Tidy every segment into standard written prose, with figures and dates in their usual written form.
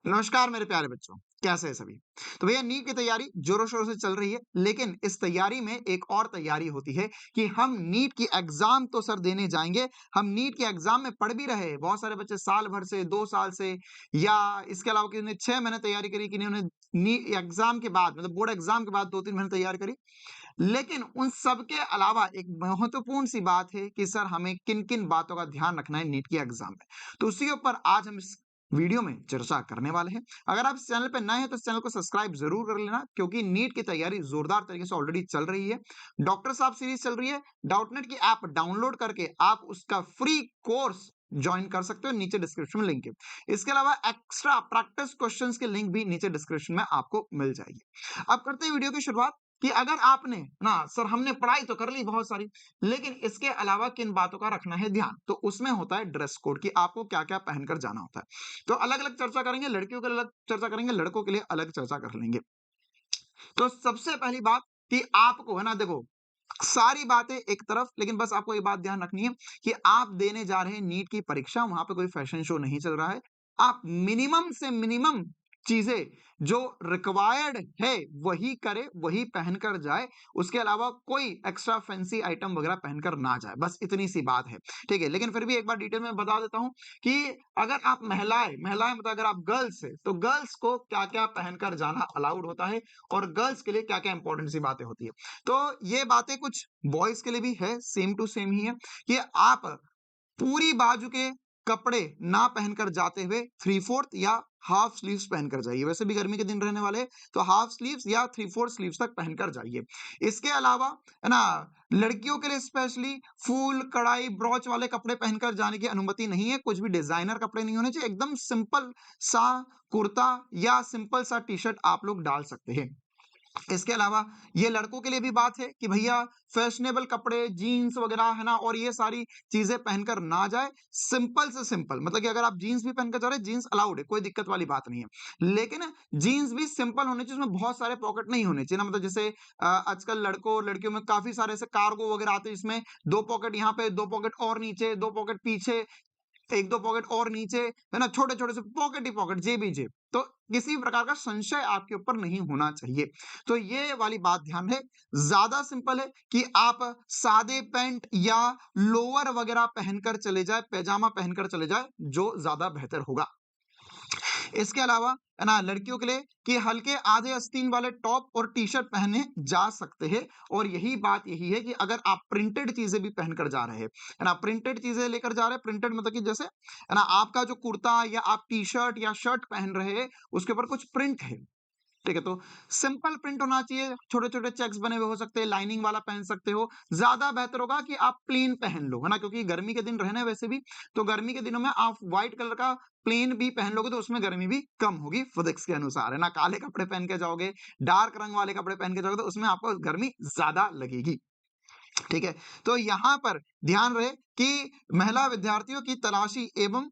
नमस्कार मेरे प्यारे बच्चों, कैसे हैं सभी? तो भैया नीट की तैयारी जोरों-शोरों से चल रही है, लेकिन इस तैयारी में एक और तैयारी होती है कि हम नीट की एग्ज़ाम तो सर देने जाएँगे, हम नीट के एग्ज़ाम में पढ़ भी रहे। बहुत सारे बच्चे साल भर से, 2 साल से या इसके अलावा किन्होंने 6 महीने तैयारी करी, किन्होंने नी एग्ज़ाम के बाद मतलब बोर्ड एग्ज़ाम के बाद 2-3 महीने तैयारी करी। लेकिन उन सब के अलावा एक महत्वपूर्ण सी बात है कि सर हमें किन-किन बातों का ध्यान रखना है नीट की एग्ज़ाम में। तो उसी के ऊपर आज हम इस वीडियो में चर्चा करने वाले हैं। अगर आप इस चैनल पे नए हैं तो इस चैनल को सब्सक्राइब ज़रूर कर लेना क्योंकि नीट की तैयारी ज़ोरदार तरीके से ऑलरेडी चल रही है। डॉक्टर साहब सीरीज़ चल रही है। डाउटनेट की ऐप डाउनलोड करके आप उसका फ्री कोर्स जॉइन कर सकते हो, नीचे डिस्क्रिप्शन में लिंक है। इसके अलावा एक्स्ट्रा प्रैक्टिस क्वेश्चंस की लिंक भी नीचे डिस्क्रिप्शन में आपको मिल जाएगी। अब करते हैं वीडियो की शुरुआत कि अगर आपने ना सर हमने पढ़ाई तो कर ली बहुत सारी, लेकिन इसके अलावा किन बातों का रखना है ध्यान, तो उसमें होता है ड्रेस कोड कि आपको क्या-क्या पहनकर जाना होता है। तो अलग-अलग चर्चा करेंगे, लड़कियों के लिए अलग चर्चा करेंगे, लड़कों के लिए अलग चर्चा कर लेंगे। तो सबसे पहली बात कि आपको है ना देखो, सारी बातें एक तरफ लेकिन बस आपको ये बात ध्यान रखनी है कि आप देने जा रहे हैं नीट की परीक्षा, वहां पे कोई फैशन शो नहीं चल रहा है। आप मिनिमम से मिनिमम चीजें जो रिक्वायर्ड है वही करे, वही पहनकर जाए। उसके अलावा कोई एक्स्ट्रा फैंसी आइटम वगैरह पहनकर ना जाए, बस इतनी सी बात है। ठीक है, लेकिन फिर भी एक बार डिटेल में बता देता हूं कि अगर आप महिलाएं महिलाएं मतलब अगर आप गर्ल्स है तो गर्ल्स को क्या क्या पहनकर जाना अलाउड होता है और गर्ल्स के लिए क्या क्या इंपॉर्टेंट सी बातें होती है। तो ये बातें कुछ बॉयज के लिए भी है, सेम टू सेम ही है कि आप पूरी बाजू के कपड़े ना पहनकर जाते हुए 3/4 या हाफ स्लीव्स पहनकर जाइए। वैसे भी गर्मी के दिन रहने वाले हैं, तो हाफ स्लीव्स या 3/4 स्लीव्स तक पहनकर जाइए। इसके अलावा है ना, लड़कियों के लिए स्पेशली फूल, कढ़ाई, ब्रोच वाले कपड़े पहनकर जाने की अनुमति नहीं है। कुछ भी डिजाइनर कपड़े नहीं होने चाहिए। एकदम सिंपल सा कुर्ता या सिंपल सा टी-शर्ट आप लोग डाल सकते हैं। इसके अलावा ये लड़कों के लिए भी बात है कि भैया फैशनेबल कपड़े, जीन्स वगैरह है ना और ये सारी चीजें पहनकर ना जाए। सिंपल से सिंपल मतलब कि अगर आप जीन्स भी पहनकर जा रहे हैं, जीन्स अलाउड है, कोई दिक्कत वाली बात नहीं है। लेकिन जीन्स भी सिंपल होने चाहिए, उसमें बहुत सारे पॉकेट नहीं होने चाहिए ना। मतलब जैसे आजकल लड़कों और लड़कियों में काफी सारे ऐसे कार्गो वगैरह आते हैं जिसमें 2 पॉकेट यहाँ पे, 2 पॉकेट और नीचे, 2 पॉकेट पीछे, 1-2 पॉकेट और नीचे, है ना? छोटे-छोटे से पॉकेट ही पॉकेट, जेब ही जेब। तो किसी प्रकार का संशय आपके ऊपर नहीं होना चाहिए। तो ये वाली बात ध्यान है। ज़्यादा सिंपल है कि आप सादे पैंट या लोअर वगैरह पहनकर चले जाएँ, पैजामा पहनकर चले जाएँ, जो ज़्यादा बेहतर होगा। इसके अलावा है ना लड़कियों के लिए कि हल्के आधे आस्तीन वाले टॉप और टी-शर्ट पहने जा सकते हैं और यही है कि अगर आप प्रिंटेड चीजें भी पहनकर जा रहे हैं, है ना, प्रिंटेड चीजें लेकर जा रहे हैं, प्रिंटेड मतलब कि जैसे है ना आपका जो कुर्ता या आप टी-शर्ट या शर्ट पहन रहे हैं उसके ऊपर कुछ प्रिंट है। ठीक है, तो सिंपल प्रिंट होना चाहिए, छोटे-छोटे चेक्स बने हुए हो सकते हैं, लाइनिंग वाला पहन सकते हो। ज़्यादा बेहतर होगा कि आप प्लेन पहन लो, है ना? क्योंकि गर्मी के दिन रहने हैं वैसे भी, तो गर्मी के दिनों में आप व्हाइट कलर का प्लेन भी पहन लोगे तो उसमें गर्मी भी कम होगी फिजिक्स के अनुसार, है ना? काले कपड़े पहन के जाओगे, डार्क रंग वाले कपड़े पहन के जाओगे तो उसमें आपको गर्मी ज़्यादा लगेगी। ठीक है, तो यहाँ पर ध्यान रहे कि महिला विद्यार्थियों की तलाशी एवं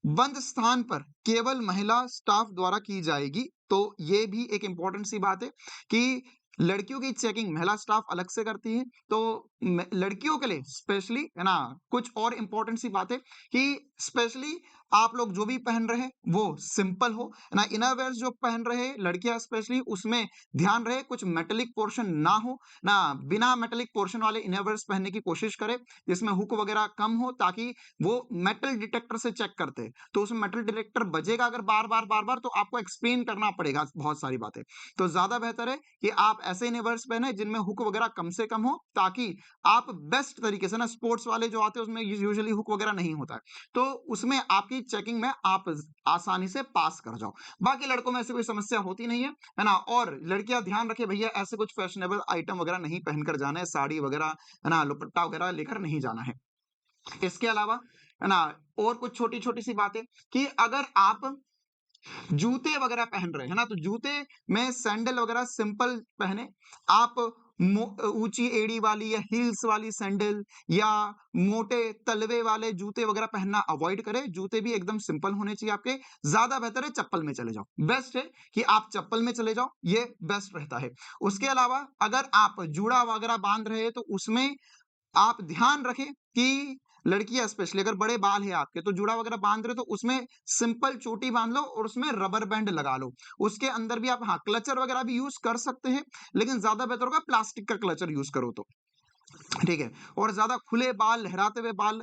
बंद स्थान पर केवल महिला स्टाफ द्वारा की जाएगी। तो ये भी एक इंपॉर्टेंट सी बात है कि लड़कियों की चेकिंग महिला स्टाफ अलग से करती है। तो लड़कियों के लिए स्पेशली है ना कुछ और इंपॉर्टेंट सी बात है कि स्पेशली आप लोग जो भी पहन रहे हैं वो सिंपल हो, है ना। इनरवेयर जो पहन रहे हैं लड़कियां स्पेशली, उसमें ध्यान रहे कुछ मेटेलिक पोर्शन ना हो ना। बिना मेटेलिक पोर्शन वाले इनरवेयर्स पहनने की कोशिश करें जिसमें हुक वगैरह कम हो, ताकि वो मेटल डिटेक्टर से चेक करते हैं तो उसमें मेटल डिटेक्टर बजेगा अगर बार बार तो आपको एक्सप्लेन करना पड़ेगा बहुत सारी बातें। तो ज्यादा बेहतर है कि आप ऐसे इनवर्स पहने जिनमें हुक वगैरह कम से कम हो, ताकि आप बेस्ट तरीके से ना, स्पोर्ट्स वाले जो आते हैं उसमें यूजुअली हुक वगैरह नहीं होता है, तो उसमें आपकी चेकिंग में आप आसानी से पास कर जाओ। बाकी लड़कों में ऐसी कोई समस्या होती नहीं है ना। और लड़कियां ध्यान रखे भैया ऐसे कुछ फैशनेबल आइटम वगैरह नहीं पहनकर जाना है, साड़ी वगैरह है ना, दुपट्टा वगैरह लेकर नहीं जाना है। इसके अलावा है ना और कुछ छोटी-छोटी सी बातें कि अगर आप जूते वगैरह पहन रहे हैं ना, तो जूते में सैंडल वगैरह सिंपल पहने। आप ऊंची एड़ी वाली या हील्स वाली सैंडल या मोटे तलवे वाले जूते वगैरह पहनना अवॉइड करें। जूते भी एकदम सिंपल होने चाहिए आपके। ज्यादा बेहतर है चप्पल में चले जाओ, बेस्ट है कि आप चप्पल में चले जाओ, ये बेस्ट रहता है। उसके अलावा अगर आप जूड़ा वगैरह बांध रहे हैं तो उसमें आप ध्यान रखें कि लड़कियाँ स्पेशली अगर बड़े बाल है आपके तो जूड़ा वगैरह बांध रहे हो तो उसमें सिंपल चोटी बांध लो और उसमें रबर बैंड लगा लो। उसके अंदर भी आप हाँ, क्लचर वगैरह भी यूज़ कर सकते हैं, लेकिन ज़्यादा बेहतर होगा प्लास्टिक का क्लचर यूज़ करो तो, ठीक है? और ज़्यादा खुले बाल, लहराते हुए बाल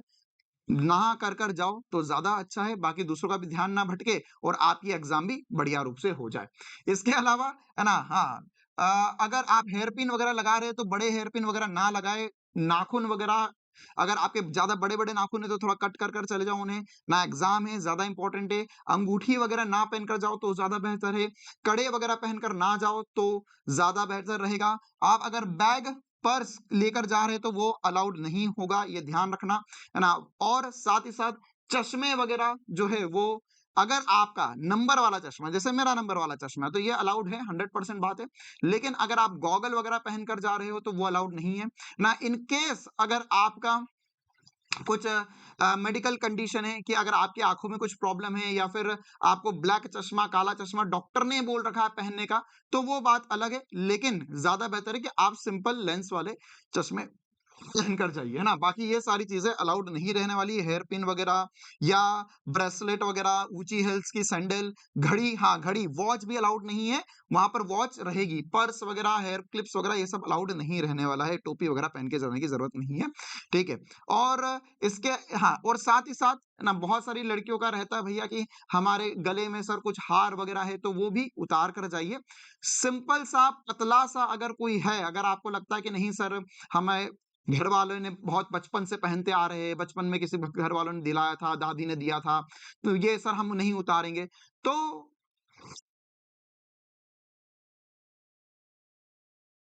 ना कर जाओ तो ज़्यादा अच्छा है, बाकी दूसरों का भी ध्यान ना भटके और आपकी एग्ज़ाम भी बढ़िया रूप से हो जाए। इसके अलावा है ना हाँ अगर आप हेयर पिन वग़ैरह लगा रहे हैं तो बड़े हेयर पिन वग़ैरह ना लगाएँ, नाखून वग़ैरह अगर आपके ज़्यादा बड़े-बड़े नाखून हैं तो थोड़ा कट कर चले जाओ उन्हें, ना एग्ज़ाम है, ज़्यादा इम्पोर्टेंट है, अंगूठी वग़ैरह ना पहन कर जाओ तो ज़्यादा बेहतर है, कड़े वग़ैरह पहनकर ना जाओ तो ज़्यादा बेहतर रहेगा। आप अगर बैग, पर्स लेकर जा रहे हैं तो वो अलाउड नहीं होगा, ये ध्यान रखना। है ना? और साथ ही साथ चश्मे वगैरह जो है वो अगर आपका नंबर वाला चश्मा जैसे मेरा नंबर वाला चश्मा है तो ये अलाउड है 100% बात है। लेकिन अगर आप गॉगल वगैरह पहन कर जा रहे हो तो वो अलाउड नहीं है। ना इन केस अगर आपका कुछ मेडिकल कंडीशन है कि अगर आपकी आँखों में कुछ प्रॉब्लम है या फिर आपको ब्लैक चश्मा, काला चश्मा डॉक्टर ने बोल रखा है पहनने का, तो वो बात अलग है। लेकिन ज़्यादा बेहतर है कि आप सिंपल लेंस वाले चश्मे पहनकर जाइए, है ना? बाकी ये सारी चीज़ें अलाउड नहीं रहने वाली है, हेयर पिन वगैरह या ब्रेसलेट वगैरह, ऊँची हील्स की सैंडल, घड़ी हाँ, घड़ी, वॉच भी अलाउड नहीं है, वहाँ पर वॉच रहेगी। पर्स वगैरह, हेयर क्लिप्स वगैरह ये सब अलाउड नहीं रहने वाला है, टोपी वगैरह पहन के जाने की ज़रूरत नहीं है, ठीक है? और इसके हाँ, और साथ ही साथ ना बहुत सारी लड़कियों का रहता है भैया कि हमारे गले में सर कुछ हार वगैरह है, तो वो भी उतार कर जाइए। सिंपल सा, पतला सा अगर कोई है, अगर आपको लगता है कि नहीं सर हमें घर वालों ने बहुत बचपन से पहनते आ रहे हैं, बचपन में किसी घर वालों ने दिलाया था, दादी ने दिया था, तो ये सर हम नहीं उतारेंगे। तो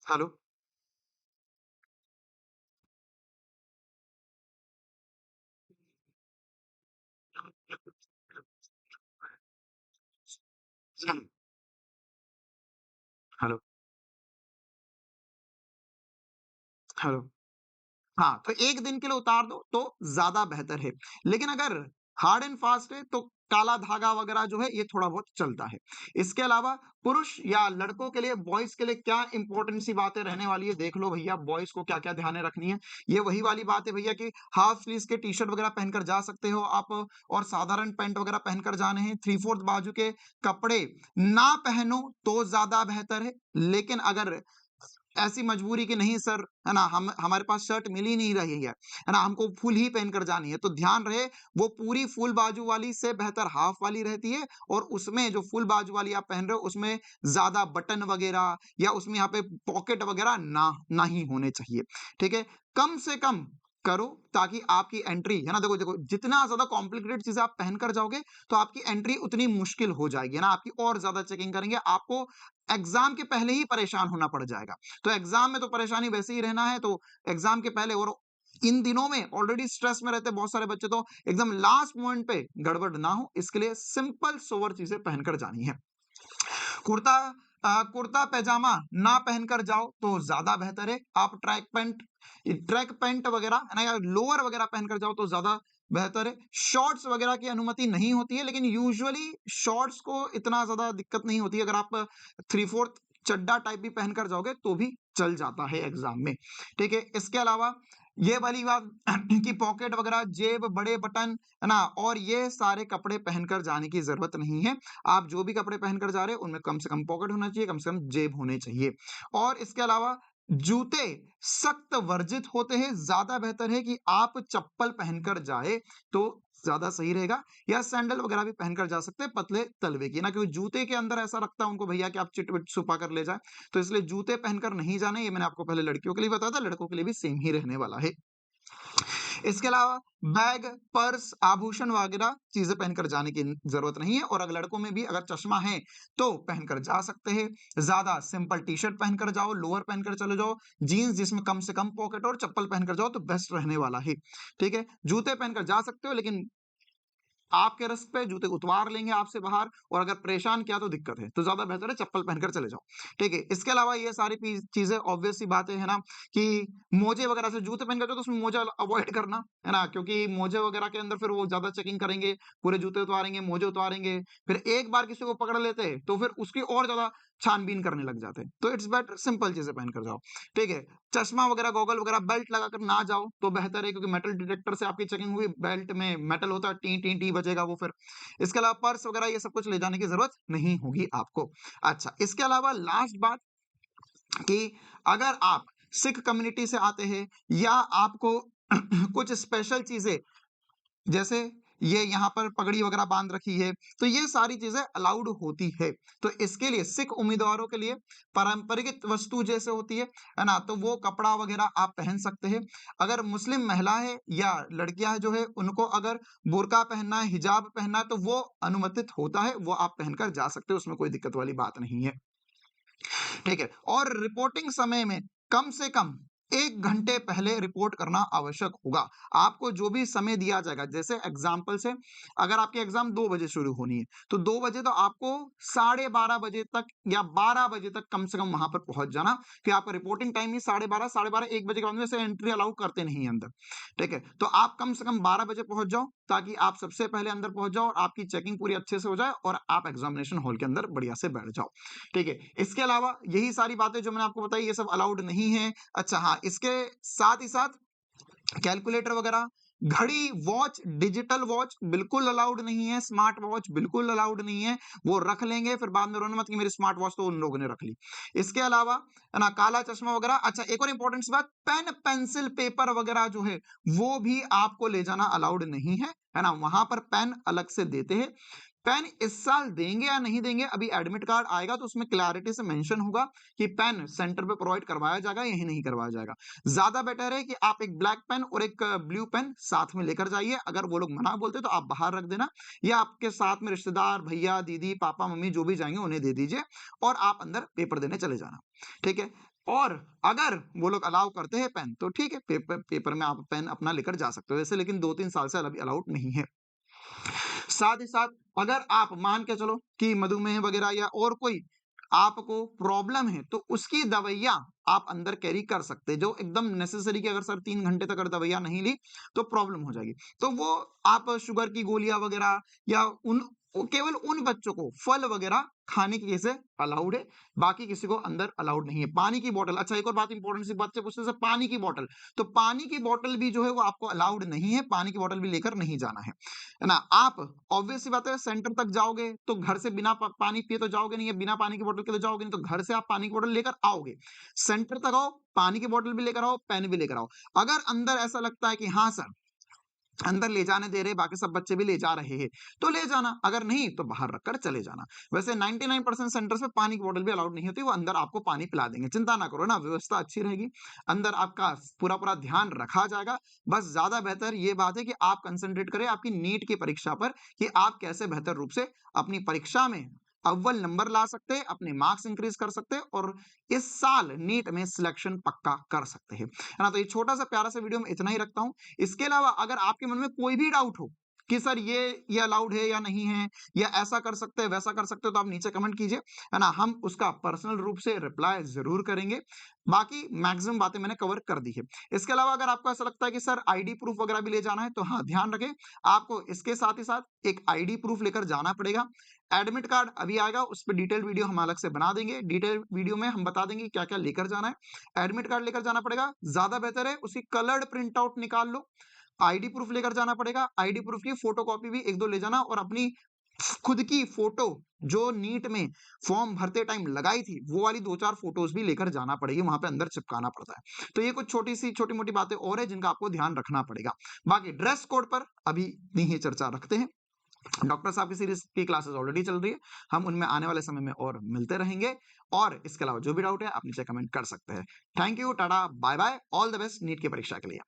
हेलो, हेलो, हेलो। हाँ, तो 1 दिन के लिए उतार दो तो ज़्यादा बेहतर है। लेकिन अगर हार्ड एंड फास्ट है तो काला धागा वगैरह जो है ये थोड़ा बहुत चलता है। इसके अलावा पुरुष या लड़कों के लिए बॉयज़ के लिए क्या इम्पोर्टेंट सी बातें रहने वाली है देख लो भैया बॉयज़ को क्या-क्या ध्यान रखनी है। ये वही वाली बात है भैया कि हाफ स्लीव्स के टी-शर्ट वगैरह पहनकर जा सकते हो आप और साधारण पैंट वगैरह पहनकर जाने हैं। 3/4 बाजू के कपड़े ना पहनो तो ज़्यादा बेहतर है। लेकिन अगर ऐसी मजबूरी कि नहीं सर, है ना? हम हमारे पास शर्ट मिल ही नहीं रही है ना? हमको फुल ही पहनकर जानी है, तो ध्यान रहे वो पूरी फुल बाजू वाली से बेहतर हाफ वाली रहती है और उसमें जो फुल बाजू वाली आप पहन रहे हो, उसमें ज़्यादा बटन वगैरह या उसमें यहाँ पे पॉकेट वगैरह ना ही होने चाहिए, ठीक है? कम से कम करो ताकि आपकी एंट्री है ना देखो जितना ज़्यादा कॉम्प्लिकेटेड चीज़ें आप पहन कर जाओगे, तो आपकी एंट्री उतनी मुश्किल हो जाएगी, है ना? आपकी और ज़्यादा चेकिंग करेंगे, आपको एग्ज़ाम के पहले ही परेशान होना पड़ जाएगा। तो एग्ज़ाम में तो परेशानी वैसे ही रहना है, तो एग्ज़ाम के पहले और इन दिनों में ऑलरेडी स्ट्रेस में रहते हैं बहुत सारे बच्चे तो एकदम लास्ट मोमेंट पे गड़बड़ ना हो, इसके लिए सिंपल सोबर चीज़ें पहनकर जानी है। कुर्ता कुर्ता पैजामा ना पहनकर जाओ तो ज़्यादा बेहतर है। आप ट्रैक पैंट वगैरह है ना या लोअर वगैरह पहनकर जाओ तो ज़्यादा बेहतर है। शॉर्ट्स वगैरह की अनुमति नहीं होती है, लेकिन यूजुअली शॉर्ट्स को इतना ज़्यादा दिक्कत नहीं होती है। अगर आप 3/4 चड्डा टाइप भी पहनकर जाओगे तो भी चल जाता है एग्ज़ाम में, ठीक है? इसके अलावा ये वाली बात कि पॉकेट वगैरह, जेब, बड़े बटन, है ना? और ये सारे कपड़े पहनकर जाने की ज़रूरत नहीं है। आप जो भी कपड़े पहनकर जा रहे हो उनमें कम से कम पॉकेट होना चाहिए, कम से कम जेब होने चाहिए। और इसके अलावा जूते सख्त वर्जित होते हैं, ज़्यादा बेहतर है कि आप चप्पल पहनकर जाएँ तो ज़्यादा सही रहेगा या सैंडल वगैरह भी पहनकर जा सकते हैं पतले तलवे की, ना क्योंकि जूते के अंदर ऐसा लगता है उनको भैया कि आप चिट-विट छुपा कर ले जाएँ, तो इसलिए जूते पहनकर नहीं जाना, ये मैंने आपको पहले लड़कियों के लिए बताया था, लड़कों के लिए भी सेम ही रहने वाला है। इसके अलावा बैग, पर्स, आभूषण वगैरह चीज़ें पहनकर जाने की ज़रूरत नहीं है और अगर लड़कों में भी अगर चश्मा है, तो पहनकर जा सकते हैं। ज़्यादा सिंपल टी-शर्ट पहनकर जाओ, लोअर पहनकर चले जाओ, जीन्स जिसमें कम से कम पॉकेट हो और चप्पल पहनकर जाओ तो बेस्ट रहने वाला है। ठीक है? जूते पहनकर जा सकते हो लेकिन आपके रिस्क पे जूते उतवार लेंगे आपसे बाहर और अगर परेशान किया तो दिक्कत है। तो ज़्यादा बेहतर है चप्पल पहनकर चले जाओ। ठीक है? इसके अलावा ये सारी चीज़ें ऑब्वियस सी बातें है ना कि मोजे वगैरह से जूते पहन के जाओ तो उसमें मोजा अवॉइड करना, है ना? क्योंकि मोजे वगैरह के अंदर फिर वो ज़्यादा चेकिंग करेंगे, पूरे जूते उतारेंगे, मोजे उतारेंगे। फिर एक बार किसी को पकड़ लेते हैं तो फिर उसकी और ज़्यादा छानबीन करने लग जाते हैं। तो इट्स बेटर सिंपल चीज़ें पहन कर जाओ। ठीक है? चश्मा वगैरह, गॉगल वगैरह, बेल्ट लगाकर ना जाओ तो बेहतर है, क्योंकि मेटल डिटेक्टर से आपकी चेकिंग हुई, बेल्ट में मेटल होता है, टी टी टी बजेगा वो फिर। इसके अलावा पर्स वगैरह ये सब कुछ ले जाने की जरूरत नहीं होगी आपको। अच्छा, इसके अलावा लास्ट बात कि अगर आप सिख कम्युनिटी से आते हैं या आपको कुछ स्पेशल चीजें, जैसे ये यहाँ पर पगड़ी वगैरह बांध रखी है, तो ये सारी चीजें अलाउड होती है। तो इसके लिए सिख उम्मीदवारों के लिए पारंपरिक वस्तु जैसे होती है ना, तो वो कपड़ा वगैरह आप पहन सकते हैं। अगर मुस्लिम महिला है या लड़कियां जो है उनको अगर बुर्का पहनना है, हिजाब पहनना है, तो वो अनुमतित होता है, वो आप पहनकर जा सकते हो, उसमें कोई दिक्कत वाली बात नहीं है। ठीक है, और रिपोर्टिंग समय में कम से कम 1 घंटे पहले रिपोर्ट करना आवश्यक होगा। आपको जो भी समय दिया जाएगा, जैसे एग्जांपल से अगर आपकी एग्जाम 2 बजे शुरू होनी है, तो 2 बजे तो आपको 12:30 बजे तक या 12 बजे तक कम से कम वहां पर पहुंच जाना, कि आपका रिपोर्टिंग टाइम ही 12:30, 12:30, 1 बजे के बाद में से एंट्री अलाउ करते नहीं है अंदर। ठीक है, तो आप कम से कम 12 बजे पहुंच जाओ, ताकि आप सबसे पहले अंदर पहुंच जाओ और आपकी चेकिंग पूरी अच्छे से हो जाए और आप एग्जामिनेशन हॉल के अंदर बढ़िया से बैठ जाओ। ठीक है, इसके अलावा यही सारी बातें जो मैंने आपको बताई, ये सब अलाउड नहीं है। अच्छा हाँ, इसके साथ ही साथ कैलकुलेटर वगैरह, घड़ी, वॉच, डिजिटल वॉच बिल्कुल अलाउड नहीं है, स्मार्ट वॉच बिल्कुल अलाउड नहीं है। वो रख लेंगे फिर बाद में रोना मत कि मेरी स्मार्ट वॉच तो उन लोगों ने रख ली। इसके अलावा है ना, काला चश्मा वगैरह। अच्छा, एक और इंपॉर्टेंट सी बात, पेन, पेंसिल, पेपर वगैरह जो है वो भी आपको ले जाना अलाउड नहीं है ना, वहां पर पेन अलग से देते हैं। पेन इस साल देंगे या नहीं देंगे, अभी एडमिट कार्ड आएगा तो उसमें क्लैरिटी से मेंशन होगा कि पेन सेंटर पे प्रोवाइड करवाया जाएगा, यही नहीं करवाया जाएगा। ज्यादा बेटर है कि आप एक ब्लैक पेन और एक ब्लू पेन साथ में लेकर जाइए। अगर वो लोग मना बोलते तो आप बाहर रख देना, या आपके साथ में रिश्तेदार, भैया, दीदी, पापा, मम्मी जो भी जाएंगे उन्हें दे दीजिए और आप अंदर पेपर देने चले जाना। ठीक है, और अगर वो लोग अलाउ करते हैं पेन तो ठीक है, पेपर पेपर में आप पेन अपना लेकर जा सकते हो वैसे, लेकिन 2-3 साल से अभी अलाउड नहीं है। साथ ही साथ अगर आप मान के चलो कि मधुमेह वगैरह या और कोई आपको प्रॉब्लम है, तो उसकी दवाइयां आप अंदर कैरी कर सकते हैं, जो एकदम नेसेसरी, कि अगर सर 3 घंटे तक अगर दवाइयां नहीं ली तो प्रॉब्लम हो जाएगी, तो वो आप शुगर की गोलियां वगैरह या केवल उन बच्चों को फल वगैरह खाने की जैसे अलाउड है, बाकी किसी को अंदर अलाउड नहीं है। पानी की बोतल, अच्छा एक और बात इंपॉर्टेंट सी बात से पूछते हैं, पानी की बोतल, तो पानी की बोतल भी जो है वो आपको अलाउड नहीं है, पानी की बोतल भी लेकर नहीं जाना है ना। आप ऑब्वियस सी बात है, सेंटर तक जाओगे तो घर से बिना पानी पिए तो जाओगे नहीं, या बिना पानी की बोतल के तो जाओगे नहीं, तो घर से आप पानी की बोतल लेकर आओगे, सेंटर तक आओ, पानी की बोतल भी लेकर आओ, पेन भी लेकर आओ। अगर अंदर ऐसा लगता है कि हाँ सर अंदर ले जाने दे रहे, बाकी सब बच्चे भी ले जा रहे हैं, तो ले जाना, अगर नहीं तो बाहर रखकर चले जाना। वैसे 99% सेंटर्स में पानी की बोतल भी अलाउड नहीं होती, वो अंदर आपको पानी पिला देंगे, चिंता ना करो ना, व्यवस्था अच्छी रहेगी, अंदर आपका पूरा पूरा ध्यान रखा जाएगा। बस ज्यादा बेहतर ये बात है कि आप कंसंट्रेट करें आपकी नीट की परीक्षा पर, कि आप कैसे बेहतर रूप से अपनी परीक्षा में अव्वल नंबर ला सकते हैं, अपने मार्क्स इंक्रीज कर सकते हैं और इस साल नीट में सिलेक्शन पक्का कर सकते हैं, है ना। तो ये छोटा सा प्यारा सा वीडियो में इतना ही रखता हूं। इसके अलावा अगर आपके मन में कोई भी डाउट हो कि सर ये अलाउड है या नहीं है, या ऐसा कर सकते हैं वैसा कर सकते हो, तो आप नीचे कमेंट कीजिए, है ना, हम उसका पर्सनल रूप से रिप्लाई जरूर करेंगे। बाकी मैक्सिमम बातें मैंने कवर कर दी है। इसके अलावा अगर आपको ऐसा लगता है कि सर आईडी प्रूफ वगैरह भी ले जाना है, तो हाँ ध्यान रखें, आपको इसके साथ ही साथ एक आईडी प्रूफ लेकर जाना पड़ेगा। एडमिट कार्ड अभी आएगा, उस पर डिटेल वीडियो हम अलग से बना देंगे, डिटेल वीडियो में हम बता देंगे क्या क्या लेकर जाना है। एडमिट कार्ड लेकर जाना पड़ेगा, ज्यादा बेहतर है उसकी कलर्ड प्रिंट आउट निकाल लो। आईडी प्रूफ लेकर जाना पड़ेगा, आईडी प्रूफ की फोटो कॉपी भी 1-2 ले जाना, और अपनी खुद की फोटो जो नीट में फॉर्म भरते टाइम लगाई थी, वो वाली 2-4 फोटोज भी लेकर जाना पड़ेगी, वहां पे अंदर चिपकाना पड़ता है। तो ये कुछ छोटी मोटी बातें और है जिनका आपको ध्यान रखना पड़ेगा। बाकी ड्रेस कोड पर अभी नहीं ही चर्चा रखते हैं, डॉक्टर साहब की सीरीज की क्लासेस ऑलरेडी चल रही है, हम उनमें आने वाले समय में और मिलते रहेंगे। और इसके अलावा जो भी डाउट है आप नीचे कमेंट कर सकते हैं। Thank you, ta-ta, bye bye, all the best NEET की परीक्षा के लिए।